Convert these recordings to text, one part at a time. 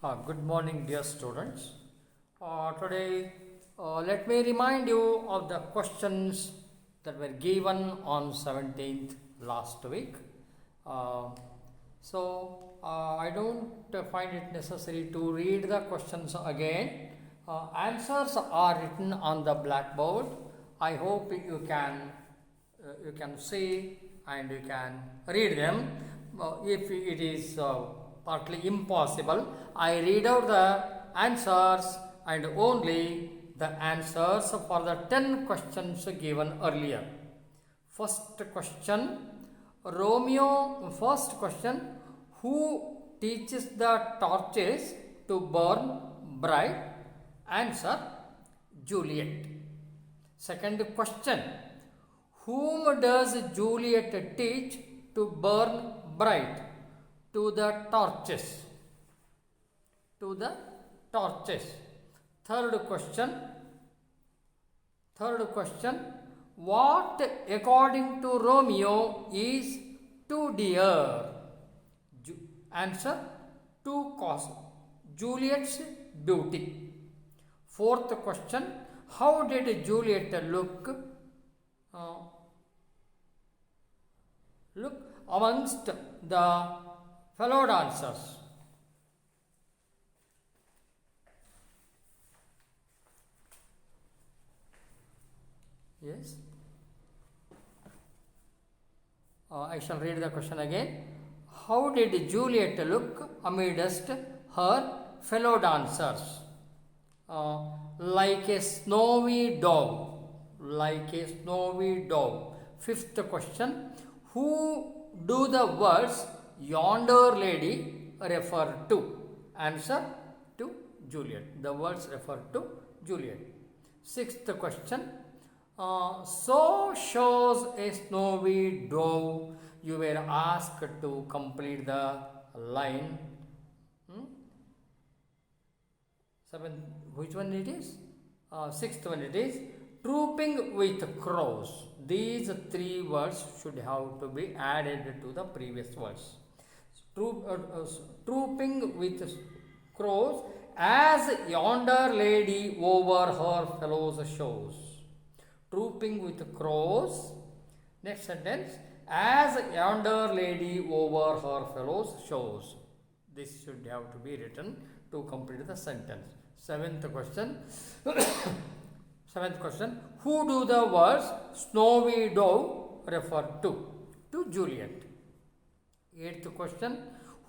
Good morning, dear students. Today, let me remind you of the questions that were given on 17th last week. I don't find it necessary to read the questions again. Answers are written on the blackboard. I hope you can see and you can read them. If it is partly impossible, I read out the answers and only the answers for the 10 questions given earlier. First question, first question, who teaches the torches to burn bright? Answer, Juliet. Second question, whom does Juliet teach to burn bright? To the torches. To the torches. Third question, what according to Romeo is too dear? Answer, to cost Juliet's beauty. Fourth question, how did Juliet look amongst the fellow dancers? Yes. I shall read the question again. How did Juliet look amidst her fellow dancers? Like a snowy dog. Like a snowy dog. Fifth question. Who do the words yonder lady refer to? Answer, to Juliet. The words refer to Juliet. Sixth question. So shows a snowy dove. You were asked to complete the line. Seventh, which one it is? Sixth one it is. Trooping with crows. These three words should have to be added to the previous words. Trooping with crows as yonder lady over her fellows shows. Trooping with crows. Next sentence. As yonder lady over her fellows shows. This should have to be written to complete the sentence. Seventh question. Seventh question. Who do the words snowy dove refer to? To Juliet. Eighth question.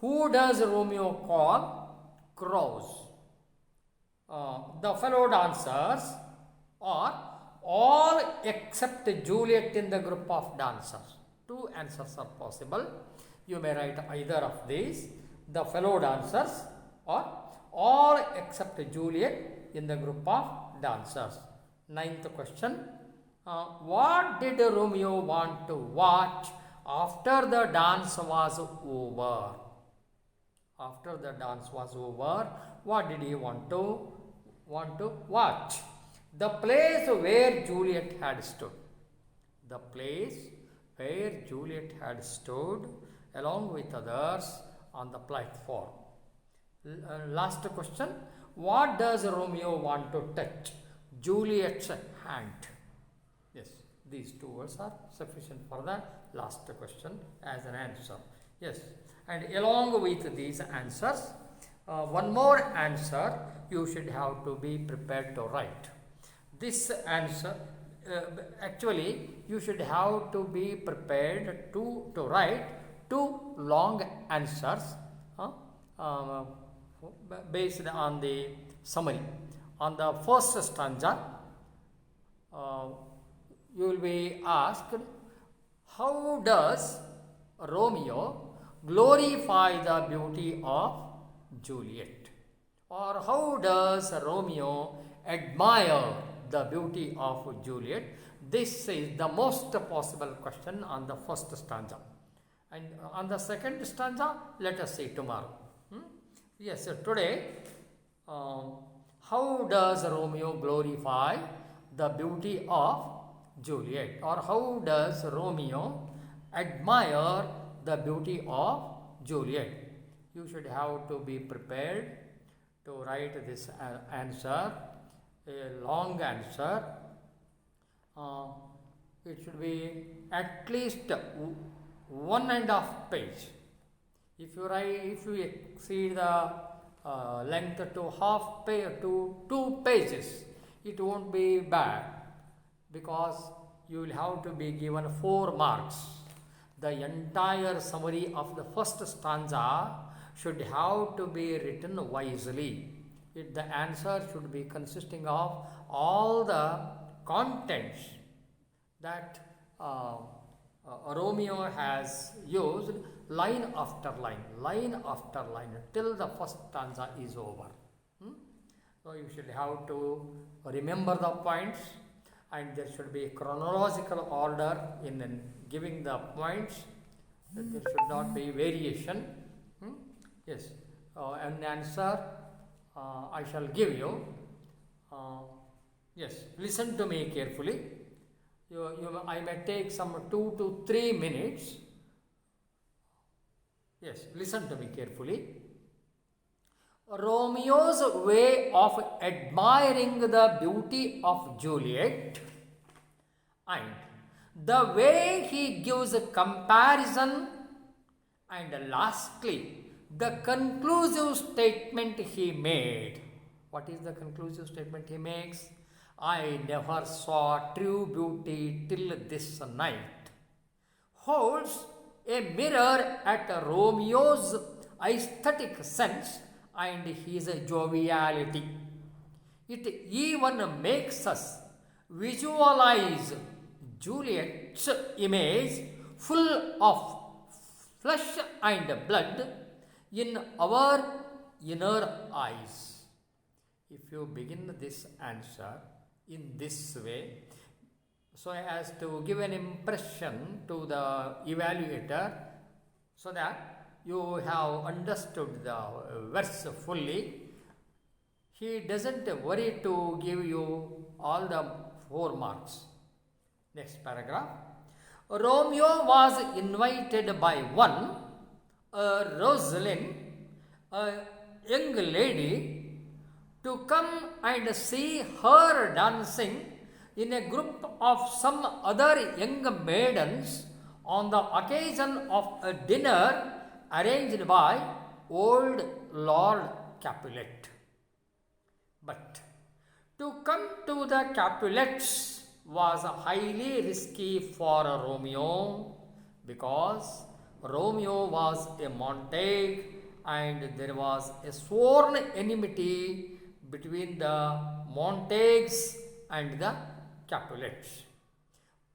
Who does Romeo call crows? The fellow dancers are all except Juliet in the group of dancers. Two answers are possible. You may write either of these. The fellow dancers or all except Juliet in the group of dancers. Ninth question. What did Romeo want to watch after the dance was over? After the dance was over, what did he want to watch? The place where Juliet had stood. The place where Juliet had stood along with others on the platform. Last question. What does Romeo want to touch? Juliet's hand. Yes, these two words are sufficient for the last question as an answer. Yes, and along with these answers, one more answer you should have to be prepared to write. This answer, actually, you should have to be prepared to write two long answers based on the summary. On the first stanza, you will be asked, how does Romeo glorify the beauty of Juliet? Or how does Romeo admire the beauty of Juliet? This is the most possible question on the first stanza. And on the second stanza, let us see tomorrow. Yes, today, how does Romeo glorify the beauty of Juliet? Or how does Romeo admire the beauty of Juliet? You should have to be prepared to write this answer, a long answer. It should be at least 1.5 page. If you exceed the length to half page to 2 pages, it won't be bad, because you will have to be given 4 marks. The entire summary of the first stanza should have to be written wisely. The answer should be consisting of all the contents that Romeo has used, line after line till the first stanza is over. So you should have to remember the points, and there should be chronological order in giving the points. There should not be variation. Yes, an answer I shall give you. Yes, listen to me carefully. I may take some 2 to 3 minutes. Yes, listen to me carefully. Romeo's way of admiring the beauty of Juliet, and the way he gives a comparison, and lastly, the conclusive statement he made. What is the conclusive statement he makes? I never saw true beauty till this night, holds a mirror at Romeo's aesthetic sense and his joviality. It even makes us visualize Juliet's image full of flesh and blood in our inner eyes. If you begin this answer in this way, so as to give an impression to the evaluator, so that you have understood the verse fully, he doesn't worry to give you all the 4 marks. Next paragraph. Romeo was invited by one, Rosalind, a young lady, to come and see her dancing in a group of some other young maidens on the occasion of a dinner arranged by old Lord Capulet. But to come to the Capulets was highly risky for Romeo, because Romeo was a Montague and there was a sworn enmity between the Montagues and the Capulets.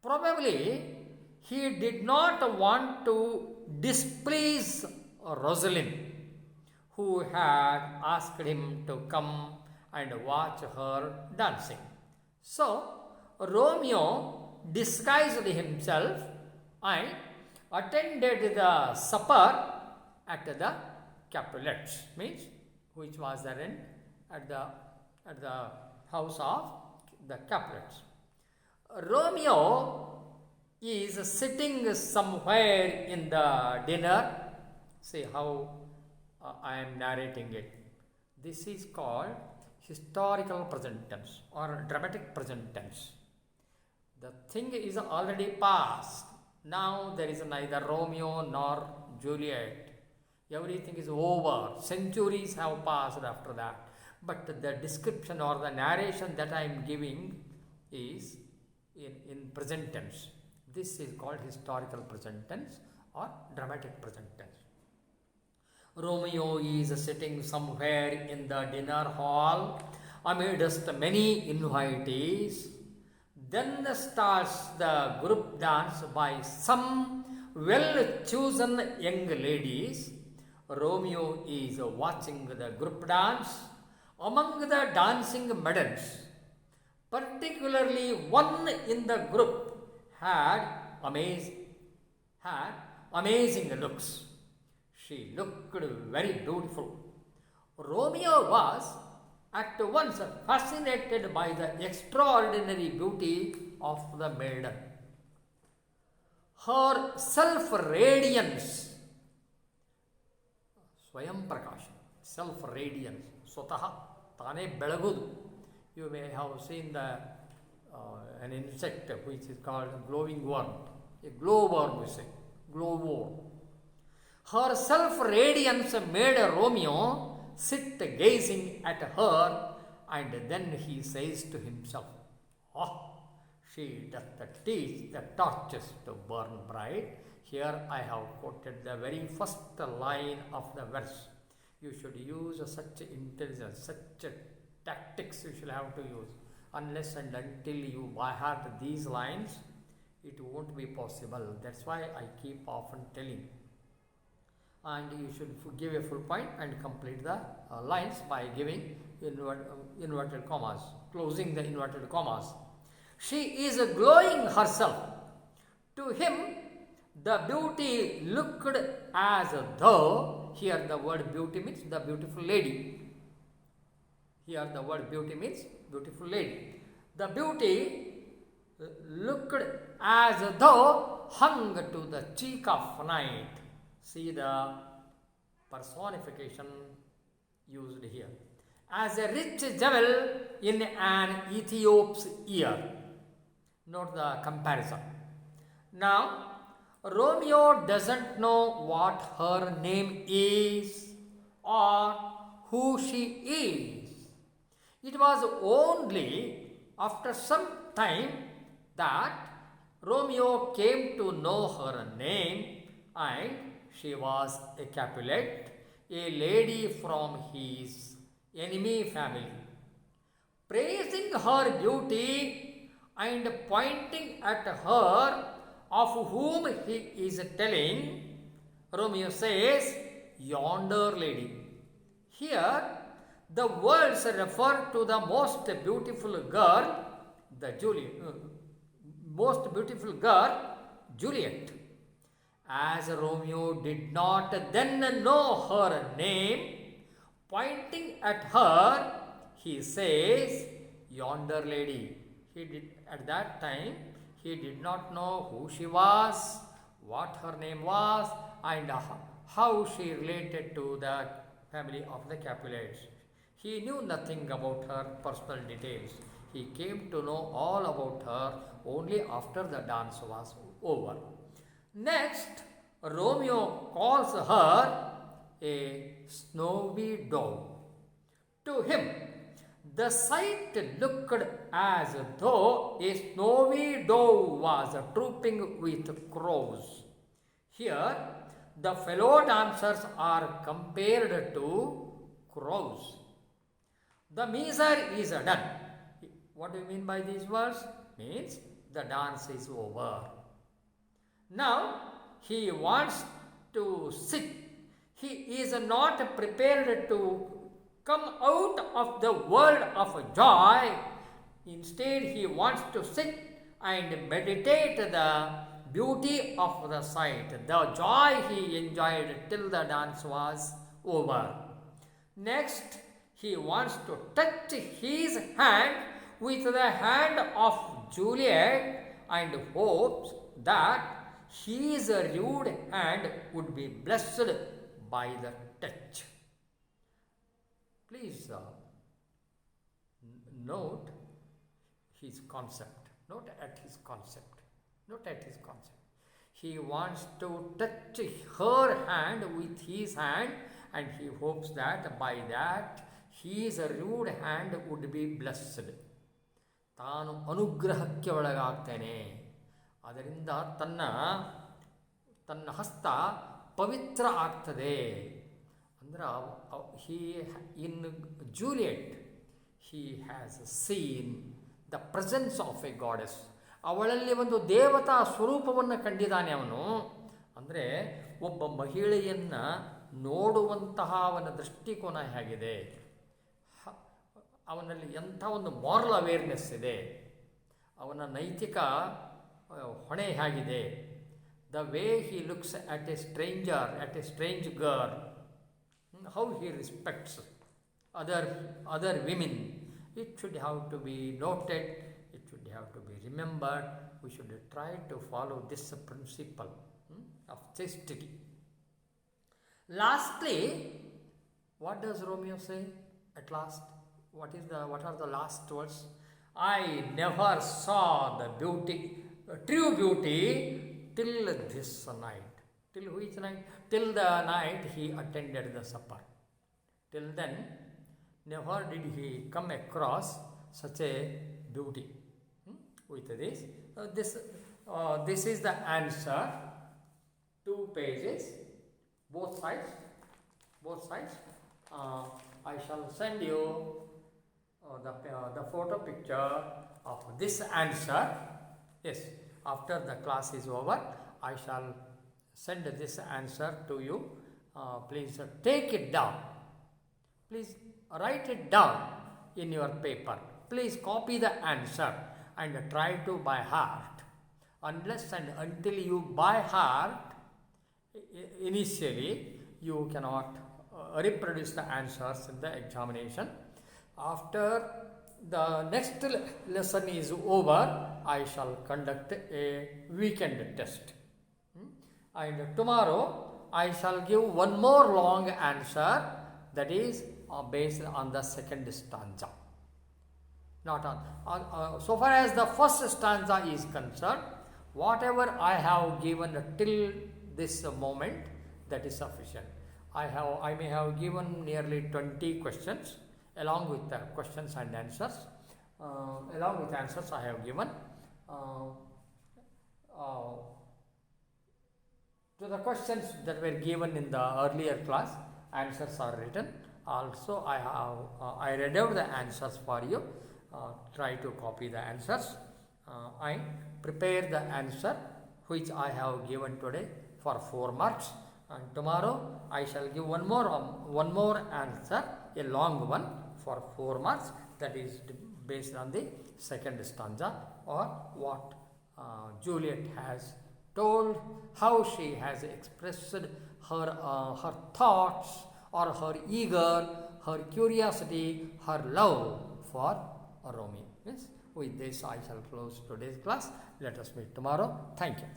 Probably he did not want to displease Rosalind, who had asked him to come and watch her dancing. So Romeo disguised himself and attended the supper at the Capulets, means which was arranged at the house of the Capulets. Romeo is sitting somewhere in the dinner. See how I am narrating it. This is called historical present tense or dramatic present tense. The thing is already past. Now there is neither Romeo nor Juliet. Everything is over. Centuries have passed after that. But the description or the narration that I am giving is in present tense. This is called historical present tense or dramatic present tense. Romeo is sitting somewhere in the dinner hall amidst many invitees. Then starts the group dance by some well-chosen young ladies. Romeo is watching the group dance. Among the dancing maidens, particularly one in the group had amazing looks. She looked very beautiful. Romeo was at once fascinated by the extraordinary beauty of the maiden. Her self-radiance, Swayam Prakasham, self-radiance, ಸ್ವತಃ ತಾನೇ ಬೆಳಗುದು. You may have seen an insect which is called glowing worm, a glowworm we say, glowworm. Her self-radiance made Romeo sit gazing at her, and then he says to himself, "Ah, she doth teach the torches to burn bright." Here I have quoted the very first line of the verse. You should use such intelligence, such tactics you should have to use. Unless and until you by heart these lines, it won't be possible. That's why I keep often telling. And you should give a full point and complete the lines by giving inverted commas, closing the inverted commas. She is glowing herself. To him, the beauty looked as though, here the word beauty means the beautiful lady. Here the word beauty means beautiful lady. The beauty looked as though hung to the cheek of night. See the personification used here. As a rich jewel in an Ethiop's ear. Note the comparison. Now, Romeo doesn't know what her name is or who she is. It was only after some time that Romeo came to know her name, and she was a Capulet, a lady from his enemy family. Praising her beauty and pointing at her of whom he is telling, Romeo says, "Yonder lady." Here, the words refer to the most beautiful girl, Juliet. As Romeo did not then know her name, pointing at her, he says, "Yonder lady." At that time, he did not know who she was, what her name was, and how she related to the family of the Capulets. He knew nothing about her personal details. He came to know all about her only after the dance was over. Next, Romeo calls her a snowy dove. To him, the sight looked as though a snowy dove was trooping with crows. Here, the fellow dancers are compared to crows. The measure is done. What do you mean by these words? Means the dance is over. Now, he wants to sit. He is not prepared to come out of the world of joy. Instead, he wants to sit and meditate the beauty of the sight, the joy he enjoyed till the dance was over. Next, he wants to touch his hand with the hand of Juliet and hopes that his rude hand would be blessed by the touch. Please note his concept. Note at his concept. He wants to touch her hand with his hand, and he hopes that by that his rude hand would be blessed. ತಾನು ಅನುಗ್ರಹಕ್ಕೆ ಒಳಗಾಗ್ತೇನೆ, ಅದರಿಂದ ತನ್ನ ಹಸ್ತ ಪವಿತ್ರ ಆಗ್ತದೆ. ಅಂದ್ರೆ in Juliet he has seen the presence of a goddess. ಅವಳಲ್ಲಿ ಒಂದು ದೇವತಾ ಸ್ವರೂಪವನ್ನು ಕಂಡಿದ್ದಾನೆ ಅವನು. ಅಂದರೆ ಒಬ್ಬ ಮಹಿಳೆಯನ್ನು ನೋಡುವಂತಹ ಅವನ ದೃಷ್ಟಿಕೋನ ಹೇಗಿದೆ, ಅವನಲ್ಲಿ ಎಂಥ ಒಂದು ಮಾರಲ್ ಅವೇರ್ನೆಸ್ ಇದೆ, ಅವನ ನೈತಿಕ ಹೊಣೆ ಹೇಗಿದೆ, the way he looks at A strange girl, how he respects other women. It should have to be noted, it should have to be remembered. We should try to follow this principle of chastity. Lastly, What does Romeo say at last? What are the last words? I never saw the beauty, true beauty, till this night. Till which night? Till the night he attended the supper. Till then, never did he come across such a beauty. With this, this is the answer. 2 pages, both sides. I shall send you the photo picture of this answer. Yes, after the class is over, I shall send this answer to you. Please take it down. Please write it down in your paper. Please copy the answer and try to by heart. Unless and until you by heart, initially, you cannot reproduce the answers in the examination. After the next lesson is over, I shall conduct a weekend test. And tomorrow, I shall give one more long answer, that is based on the second stanza. Not on so far as the first stanza is concerned, whatever I have given till this moment, that is sufficient. I may have given nearly 20 questions along with the questions and answers. Along with answers I have given. To the questions that were given in the earlier class, answers are written. Also, I read out the answers for you. Try to copy the answers. I prepare the answer which I have given today for 4 marks. And tomorrow I shall give one more answer, a long one for 4 marks. That is based on the second stanza, or what Juliet has told, how she has expressed her thoughts, or her curiosity, her love for Romeo. Yes. With this I shall close today's class. Let us meet tomorrow. Thank you.